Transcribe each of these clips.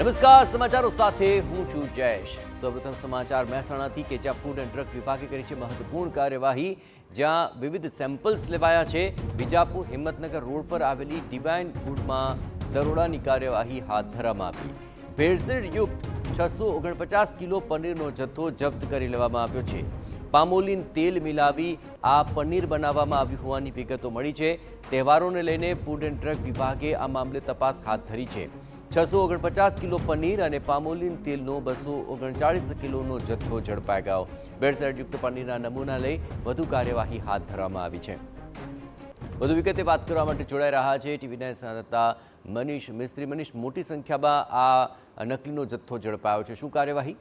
નમસ્કાર, સમાચારો સાથે હું છું જયેશ। સૌપ્રથમ સમાચાર મહેસાણાથી કે જ્યાં ફૂડ એન્ડ ડ્રગ વિભાગે કરી છે મહત્વપૂર્ણ કાર્યવાહી, જ્યાં વિવિધ સેમ્પલ્સ લેવાયા છે। વિજાપુર હિંમતનગર રોડ પર આવેલી ડિવાઇન ફૂડમાં દરોડાની કાર્યવાહી હાથ ધરવામાં આવી। ભેળસેળયુક્ત 649 કિલો પનીરનો જથ્થો જપ્ત કરી લેવામાં આવ્યો છે। પામોલીન તેલ મિલાવી આ પનીર બનાવવામાં આવ્યું હોવાની વિગતો મળી છે। તહેવારોને લઈને ફૂડ એન્ડ ડ્રગ વિભાગે આ મામલે તપાસ હાથ ધરી છે। 649 કિલો પનીર અને પામોલીન તેલનો 239 કિલોનો જથ્થો ઝડપાઈ ગયો। ભેળસેળયુક્ત પનીરના નમૂના લઈ વધુ કાર્યવાહી હાથ ધરવામાં આવી છે। વધુ વિગતે વાત કરવા માટે જોડાઈ રહ્યા છે ટીવી9 સંવાદદાતા મનીષ મિસ્ત્રી। મનીષ, મોટી સંખ્યામાં આ નકલીનો જથ્થો ઝડપાયો છે, શું કાર્યવાહી?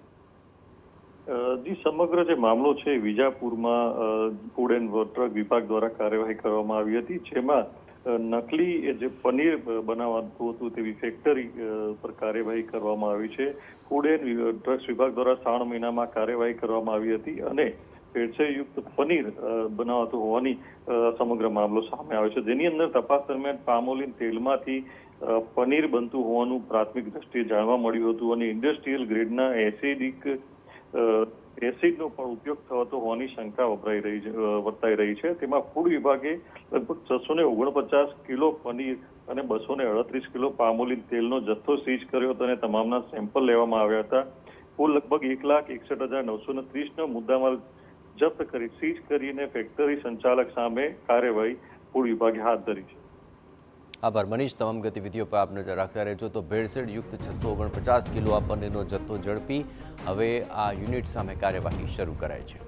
જી, સમગ્ર જે મામલો છે વિજાપુરમાં ફૂડ એન્ડ ડ્રગ વિભાગ દ્વારા કાર્યવાહી કરવામાં આવી હતી, જેમાં નકલી જે પનીર બનાવતું હતું તેવી ફેક્ટરી પર કાર્યવાહી કરવામાં આવી છે। ફૂડ એન્ડ ડ્રગ્સ વિભાગ દ્વારા 3 મહિનામાં કાર્યવાહી કરવામાં આવી હતી અને ભેળસેળયુક્ત પનીર બનાવતું હોવાની સમગ્ર મામલો સામે આવ્યો છે, જેની અંદર તપાસ દરમિયાન પામોલીન તેલમાંથી પનીર બનતું હોવાનું પ્રાથમિક દ્રષ્ટિએ જાણવા મળ્યું હતું અને ઇન્ડસ્ટ્રીયલ ગ્રેડના એસિડનો પણ ઉપયોગ થતો હોવાની શંકા વર્તાઈ રહી છે। તેમાં ફૂડ વિભાગે લગભગ 649 કિલો પનીર અને 238 કિલો પામોલીન તેલનો જથ્થો સીઝ કર્યો હતો અને તમામના સેમ્પલ લેવામાં આવ્યા હતા। કુલ લગભગ 1,61,930નો મુદ્દામાલ જપ્ત કરી સીઝ કરીને ફેક્ટરી સંચાલક સામે કાર્યવાહી ફૂડ વિભાગે હાથ ધરી છે। આભાર મનીષ, તમામ ગતિવિધિઓ પર આપ નજર રાખતા રહેજો। તો ભેળસેળયુક્ત 649 કિલો આ પનીરનો જથ્થો ઝડપી હવે આ યુનિટ સામે કાર્યવાહી શરૂ કરાઈ છે।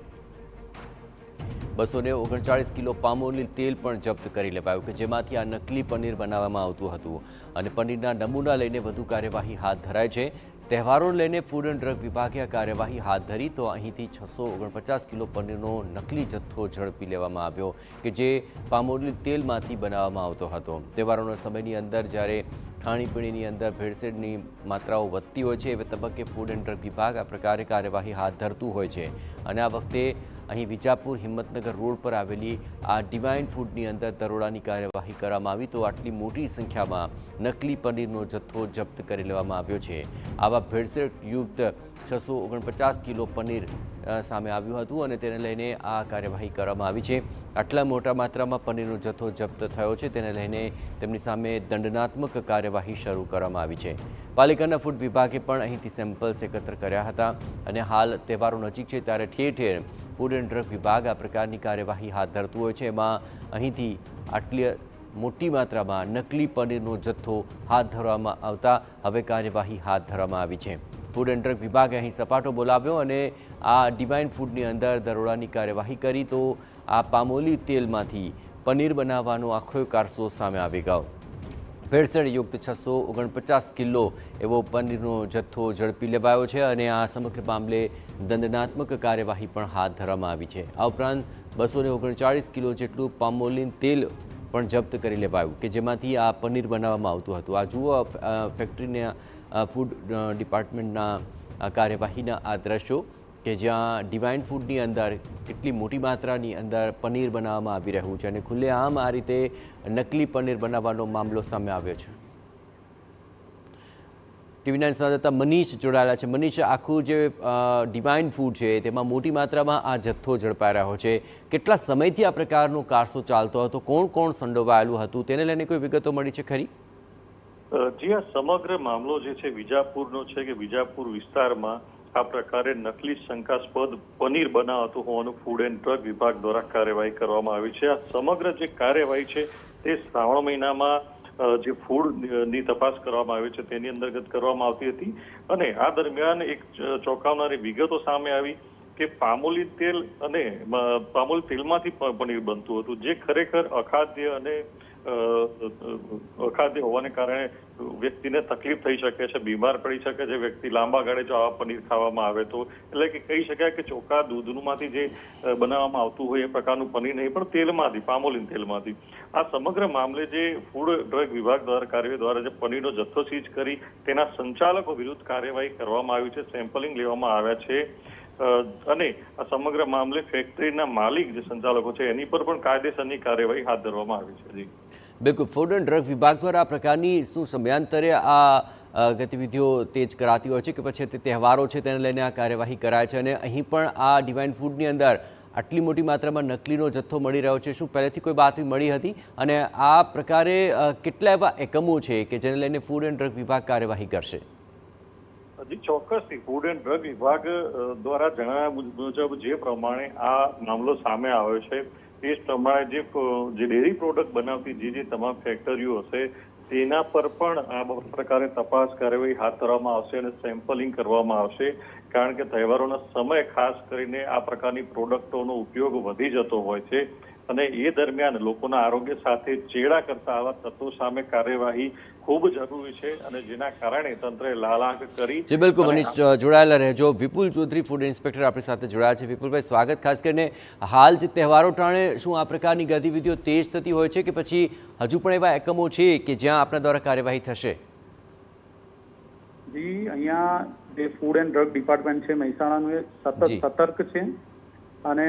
239 કિલો પામોલીન તેલ પણ જપ્ત કરી લેવાયું કે જેમાંથી આ નકલી પનીર બનાવવામાં આવતું હતું અને પનીરના નમૂના લઈને વધુ કાર્યવાહી હાથ ધરાઈ છે। તહેવારોને લઈને ફૂડ એન્ડ ડ્રગ વિભાગે આ કાર્યવાહી હાથ ધરી તો અહીંથી 649 કિલો પનીરનો નકલી જથ્થો ઝડપી લેવામાં આવ્યો કે જે પામોલીન તેલમાંથી બનાવવામાં આવતો હતો। તહેવારોના સમયની અંદર જ્યારે ખાણીપીણીની અંદર ભેળસેળની માત્રાઓ વધતી હોય છે, એવે તબક્કે ફૂડ એન્ડ ડ્રગ વિભાગ આ પ્રકારે કાર્યવાહી હાથ ધરતું હોય છે અને આ વખતે અહીં વિજાપુર હિંમતનગર રોડ પર આવેલી આ ડિવાઇન ફૂડની અંદર દરોડાની કાર્યવાહી કરવામાં આવી તો આટલી મોટી સંખ્યામાં નકલી પનીરનો જથ્થો જપ્ત કરી લેવામાં આવ્યો છે। આવા ભેળસેળયુક્ત 649 કિલો પનીર સામે આવ્યું હતું અને તેને લઈને આ કાર્યવાહી કરવામાં આવી છે। આટલા મોટા માત્રામાં પનીરનો જથ્થો જપ્ત થયો છે, તેને લઈને તેમની સામે દંડનાત્મક કાર્યવાહી શરૂ કરવામાં આવી છે। પાલિકાના ફૂડ વિભાગે પણ અહીંથી સેમ્પલ્સ એકત્ર કર્યા હતા અને હાલ તહેવારો નજીક છે ત્યારે ઠેર ઠેર ફૂડ એન્ડ ડ્રગ વિભાગ આ પ્રકારની કાર્યવાહી હાથ ધરતું હોય છે। એમાં અહીંથી આટલી મોટી માત્રામાં નકલી પનીરનો જથ્થો હાથ ધરવામાં આવતા હવે કાર્યવાહી હાથ ધરવામાં આવી છે। ફૂડ એન્ડ ડ્રગ વિભાગે અહીં સપાટો બોલાવ્યો અને આ ડિવાઇન ફૂડની અંદર દરોડાની કાર્યવાહી કરી તો આ પામોલી તેલમાંથી પનીર બનાવવાનો આખો કારસો સામે આવી ગયો। ભેળસેળયુક્ત 649 કિલો એવો પનીરનો જથ્થો ઝડપી લેવાયો છે અને આ સમગ્ર મામલે દંડનાત્મક કાર્યવાહી પણ હાથ ધરવામાં આવી છે। આ ઉપરાંત 239 કિલો જેટલું પામોલીન તેલ પણ જપ્ત કરી લેવાયું કે જેમાંથી આ પનીર બનાવવામાં આવતું હતું। આ જુઓ ફેક્ટરીના ફૂડ ડિપાર્ટમેન્ટના કાર્યવાહીના આ દ્રશ્યો કે જ્યાં ડિવાઇન ફૂડની અંદર કેટલી મોટી માત્રાની અંદર પનીર બનાવવામાં આવી રહ્યું છે અને ખુલ્લેઆમ આ રીતે નકલી પનીર બનાવવાનો મામલો સામે આવ્યો છે। ટીવી9 સંવાદદાતા મનીષ જોડાયેલા છે। મનીષ, આખું જે ડિવાઇન ફૂડ છે તેમાં મોટી માત્રામાં આ જથ્થો ઝડપાઈ રહ્યો છે, કેટલા સમયથી આ પ્રકારનો કારસો ચાલતો હતો, કોણ કોણ સંડોવાયેલું હતું, તેને લઈને કોઈ વિગતો મળી છે ખરી? જી, આ સમગ્ર મામલો જે છે વિજાપુરનો છે કે વિજાપુર વિસ્તારમાં આ પ્રકારે નકલી શંકાસ્પદ પનીર બનાવતું હોવાનું ફૂડ એન્ડ ડ્રગ વિભાગ દ્વારા કાર્યવાહી કરવામાં આવી છે। આ સમગ્ર જે કાર્યવાહી છે તે શ્રાવણ મહિનામાં જે ફૂડની તપાસ કરવામાં આવી છે તેની અંતર્ગત કરવામાં આવતી હતી અને આ દરમિયાન એક ચોંકાવનારી વિગતો સામે આવી કે પામોલીન તેલ અને પામોલીન તેલમાંથી પનીર બનતું હતું, જે ખરેખર અખાદ્ય અને અખાદ્ય હોવાને કારણે વ્યક્તિને તકલીફ થઈ શકે છે, બીમાર પડી શકે છે વ્યક્તિ લાંબા ગાળે જો આવા પનીર ખાવામાં આવે તો। એટલે કે કહી શકાય કે ચોખ્ખા દૂધમાંથી જે બનાવવામાં આવતું હોય એ પ્રકારનું પનીર નહીં પણ તેલમાંથી, પામોલીન તેલમાંથી। આ સમગ્ર મામલે જે ફૂડ ડ્રગ વિભાગ દ્વારા જે પનીરનો જથ્થો સીઝ કરી તેના સંચાલકો વિરુદ્ધ કાર્યવાહી કરવામાં આવી છે, સેમ્પલિંગ લેવામાં આવ્યા છે અને આ સમગ્ર મામલે ફેક્ટરીના માલિક જે સંચાલકો છે એની પર પણ કાયદેસરની કાર્યવાહી હાથ ધરવામાં આવી છે। જી બિલકુલ, ફૂડ એન્ડ ડ્રગ વિભાગ દ્વારા આ પ્રકારની શું સમયાંતરે આ ગતિવિધિઓ તેજ કરાતી હોય છે કે પછી તે તહેવારો છે તેને લઈને આ કાર્યવાહી કરાય છે? અને અહીં પણ આ ડિવાઇન ફૂડની અંદર આટલી મોટી માત્રામાં નકલીનો જથ્થો મળી રહ્યો છે, શું પહેલેથી કોઈ બાતમી મળી હતી? અને આ પ્રકારે કેટલા એવા એકમો છે કે જેને લઈને ફૂડ એન્ડ ડ્રગ વિભાગ કાર્યવાહી કરશે? હજી ચોક્કસથી ફૂડ એન્ડ ડ્રગ વિભાગ દ્વારા જણાવ્યા મુજબ જે પ્રમાણે આ મામલો સામે આવ્યો છે તે જ પ્રમાણે જે ડેરી પ્રોડક્ટ બનાવતી જે તમામ ફેક્ટરીઓ હશે તેના પર પણ આ પ્રકારે તપાસ કાર્યવાહી હાથ ધરવામાં આવશે અને સેમ્પલિંગ કરવામાં આવશે. કારણ કે તહેવારોના સમય ખાસ કરીને આ પ્રકારની પ્રોડક્ટોનો ઉપયોગ વધી જતો હોય છે અને એ દરમિયાન લોકોના આરોગ્ય સાથે ચેડા કરતા આવા તત્વો સામે કાર્યવાહી ખૂબ જરૂરી છે અને જેના કારણે તંત્રે લાલાંક કરી. જી બિલકુલ મનીષ, જોડાયેલા રહેજો. વિપુલ ચૌધરી ફૂડ ઇન્સ્પેક્ટર આપણી સાથે જોડાયા છે. વિપુલભાઈ, સ્વાગત. ખાસ કરીને હાલ જે તહેવારો ટાણે શું આ પ્રકારની ગતિવિધિઓ તેજ થતી હોય છે કે પછી હજુ પણ એવા એકમો છે કે જ્યાં આપણા દ્વારા કાર્યવાહી થશે? જી, અહીંયા જે ફૂડ એન્ડ ડ્રગ ડિપાર્ટમેન્ટ છે મહેસાણાનું એ સતત સતર્ક છે અને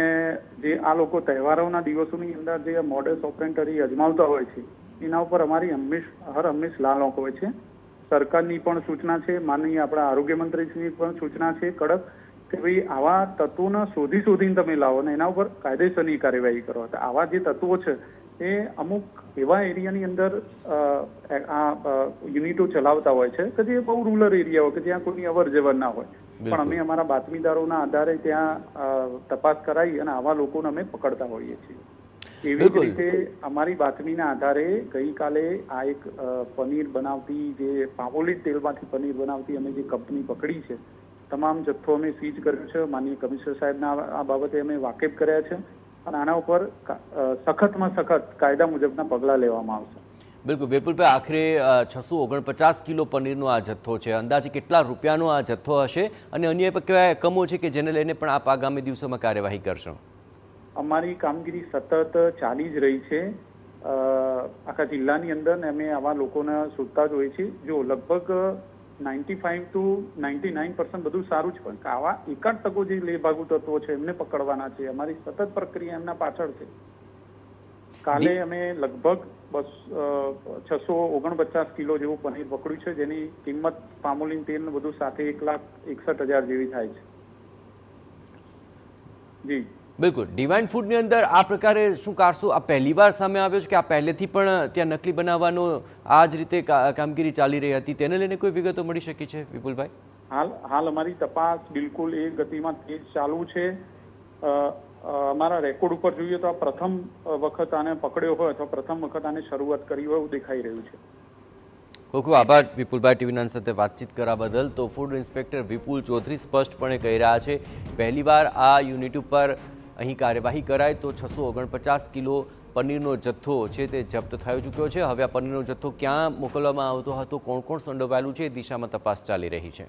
જે આ લોકો તહેવારોના દિવસોની અંદર જે મોડસ ઓપરેન્ટરી અજમાવતા હોય છે એના ઉપર અમારી હંમેશ લાલક હોય છે. સરકારની પણ સૂચના છે, માનનીય આપણા આરોગ્ય મંત્રીશ્રીની પણ સૂચના છે કડક કે ભાઈ આવા તત્વોને શોધીને તમે લાવો અને એના ઉપર કાયદેસરની કાર્યવાહી કરો. આવા જે તત્વો છે એ અમુક એવા એરિયાની અંદર આ યુનિટો ચલાવતા હોય છે કે જે બહુ રૂરલ એરિયા હોય કે જ્યાં કોઈની અવર જવર ના હોય, પણ અમે અમારા બાતમીદારોના આધારે ત્યાં તપાસ કરાવી અને આવા લોકોને અમે પકડતા હોઈએ છીએ. એવી જ રીતે અમારી બાતમીના આધારે ગઈકાલે આ એક પનીર બનાવતી જે પામોલીન તેલમાંથી પનીર બનાવતી અમે જે કંપની પકડી છે તમામ જથ્થો અમે સીઝ કર્યો છે. માનનીય કમિશનર સાહેબના આ બાબતે અમે વાકેફ કર્યા છે અને આના ઉપર સખતમાં સખત કાયદા મુજબના પગલાં લેવામાં આવશે. બિલકુલ વિપુલભાઈ, આખરે 649 કિલો પનીરનો આ જથ્થો છે. અંદાજે કેટલા રૂપિયાનો આ જથ્થો હશે અને અન્ય કેવા એકમો છે કે જેને લઈને પણ આપ આગામી દિવસોમાં કાર્યવાહી કરશો? અમારી કામગીરી સતત ચાલી જ રહી છે આખા જિલ્લાની અંદર ને અમે આવા લોકોને શોધતા જ હોઈએ છીએ. જો લગભગ 95 to 99% બધું સારું જ, પણ આવા 1% જે લેભાગુ તત્વો છે એમને પકડવાના છે. અમારી સતત પ્રક્રિયા એમના પાછળ છે. કાલે અમે લગભગ 649 કિલો જેવું પનીર પકડ્યું છે જેની કિંમત પામોલીન તેલ ને બધું સાથે 1,61,000 જેવી થાય છે. જી બિલકુલ. ડિવાઇન ફૂડની અંદર આ પ્રકારે શું કારસો આ પહેલી વાર સામે આવ્યો છે કે આ પહેલેથી પણ ત્યાં નકલી બનાવવાનો આ જ રીતે કામગીરી ચાલી રહી હતી? તેને લઈને કોઈ વિગતો મળી શકી છે વિપુલભાઈ? હાલ અમારી તપાસ બિલકુલ એ ગતિમાં તેજ ચાલુ છે. અમારા રેકોર્ડ ઉપર જોઈએ તો આ પ્રથમ વખત આને પકડ્યો હોય અથવા પ્રથમ વખત આને શરૂઆત કરી હોય એવું દેખાઈ રહ્યું છે. ખૂબ ખૂબ આભાર વિપુલભાઈ ટીવી 9 સાથે વાતચીત કરવા બદલ. તો ફૂડ ઇન્સ્પેક્ટર વિપુલ ચૌધરી સ્પષ્ટપણે કહી રહ્યા છે પહેલીવાર આ યુનિટ ઉપર અહીં કાર્યવાહી કરાય તો 649 કિલો પનીરનો જથ્થો છે તે જપ્ત થઈ ચૂક્યો છે. હવે આ પનીરનો જથ્થો ક્યાં મોકલવામાં આવતો હતો, કોણ સંડોવાયેલું છે એ દિશામાં તપાસ ચાલી રહી છે.